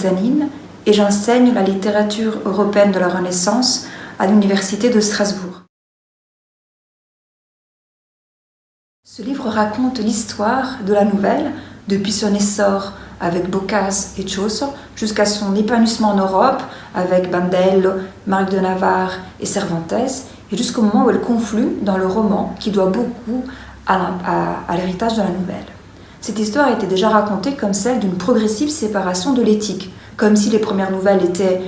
mezzanine et j'enseigne la littérature européenne de la Renaissance à l'Université de Strasbourg. Ce livre raconte l'histoire de la nouvelle depuis son essor avec Boccace et Chaucer jusqu'à son épanouissement en Europe avec Bandello, Marc de Navarre et Cervantes et jusqu'au moment où elle conflue dans le roman qui doit beaucoup à l'héritage de la nouvelle. Cette histoire a été déjà racontée comme celle d'une progressive séparation de l'éthique, comme si les premières nouvelles étaient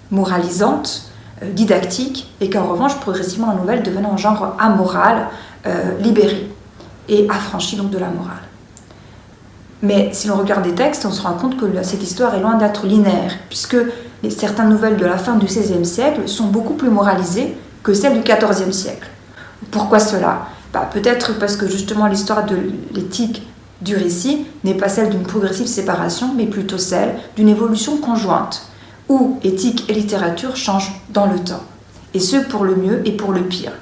moralisantes, didactiques, et qu'en revanche, progressivement, la nouvelle devenait un genre amoral, libéré, et affranchi donc de la morale. Mais si l'on regarde des textes, on se rend compte que cette histoire est loin d'être linéaire, puisque certaines nouvelles de la fin du XVIe siècle sont beaucoup plus moralisées que celles du XIVe siècle. Pourquoi cela ? Peut-être parce que justement l'histoire de l'éthique du récit n'est pas celle d'une progressive séparation, mais plutôt celle d'une évolution conjointe, où éthique et littérature changent dans le temps, et ce pour le mieux et pour le pire.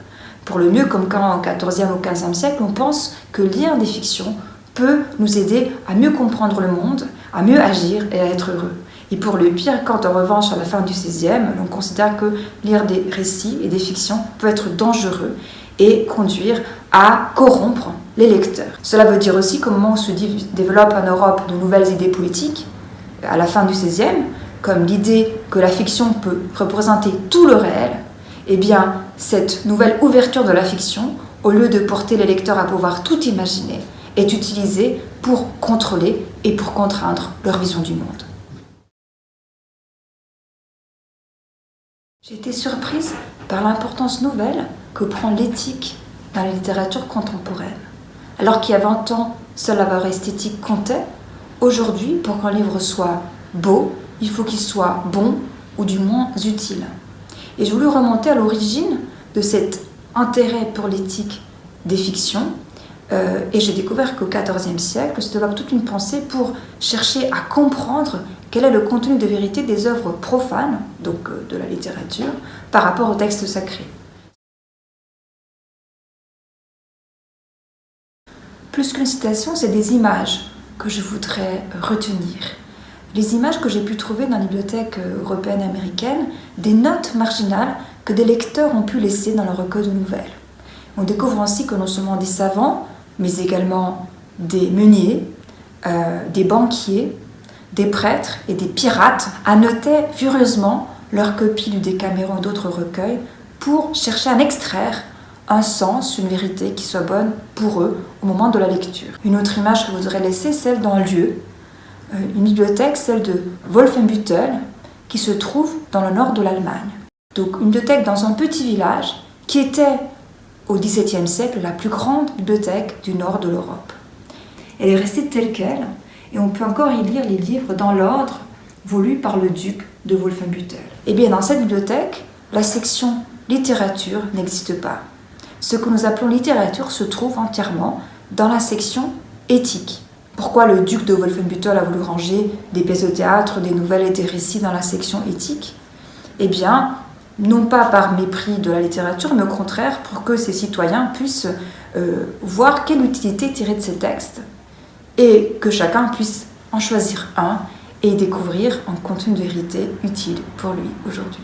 Pour le mieux, comme quand au XIVe ou XVe siècle, on pense que lire des fictions peut nous aider à mieux comprendre le monde, à mieux agir et à être heureux. Et pour le pire, quand en revanche, à la fin du XVIe, on considère que lire des récits et des fictions peut être dangereux et conduire à corrompre les lecteurs. Cela veut dire aussi qu'au moment où se développent en Europe de nouvelles idées poétiques, à la fin du XVIe, comme l'idée que la fiction peut représenter tout le réel, eh bien, cette nouvelle ouverture de la fiction, au lieu de porter les lecteurs à pouvoir tout imaginer, est utilisée pour contrôler et pour contraindre leur vision du monde. J'ai été surprise par l'importance nouvelle que prend l'éthique dans la littérature contemporaine. Alors qu'il y a 20 ans, seule la valeur esthétique comptait, aujourd'hui, pour qu'un livre soit beau, il faut qu'il soit bon ou du moins utile. Et je voulais remonter à l'origine de cet intérêt pour l'éthique des fictions, et j'ai découvert qu'au XIVe siècle se développe toute une pensée pour chercher à comprendre quel est le contenu de vérité des œuvres profanes, donc de la littérature, par rapport aux textes sacrés. Plus qu'une citation, c'est des images que je voudrais retenir. Les images que j'ai pu trouver dans les bibliothèques européennes et américaines, des notes marginales que des lecteurs ont pu laisser dans leur recueil de nouvelles. On découvre ainsi que non seulement des savants, mais également des meuniers, des banquiers, des prêtres et des pirates annotaient furieusement leurs copies du Décaméron et d'autres recueils pour chercher à en extraire un sens, une vérité qui soit bonne pour eux au moment de la lecture. Une autre image que je voudrais laisser, celle d'un lieu, une bibliothèque, celle de Wolfenbüttel, qui se trouve dans le nord de l'Allemagne. Donc une bibliothèque dans un petit village qui était au XVIIe siècle la plus grande bibliothèque du nord de l'Europe. Elle est restée telle qu'elle et on peut encore y lire les livres dans l'ordre voulu par le duc de Wolfenbüttel. Et bien dans cette bibliothèque, la section littérature n'existe pas. Ce que nous appelons littérature se trouve entièrement dans la section éthique. Pourquoi le duc de Wolfenbüttel a voulu ranger des pièces de théâtre, des nouvelles et des récits dans la section éthique ? Eh bien, non pas par mépris de la littérature, mais au contraire pour que ces citoyens puissent voir quelle utilité tirer de ces textes et que chacun puisse en choisir un et découvrir un contenu de vérité utile pour lui aujourd'hui.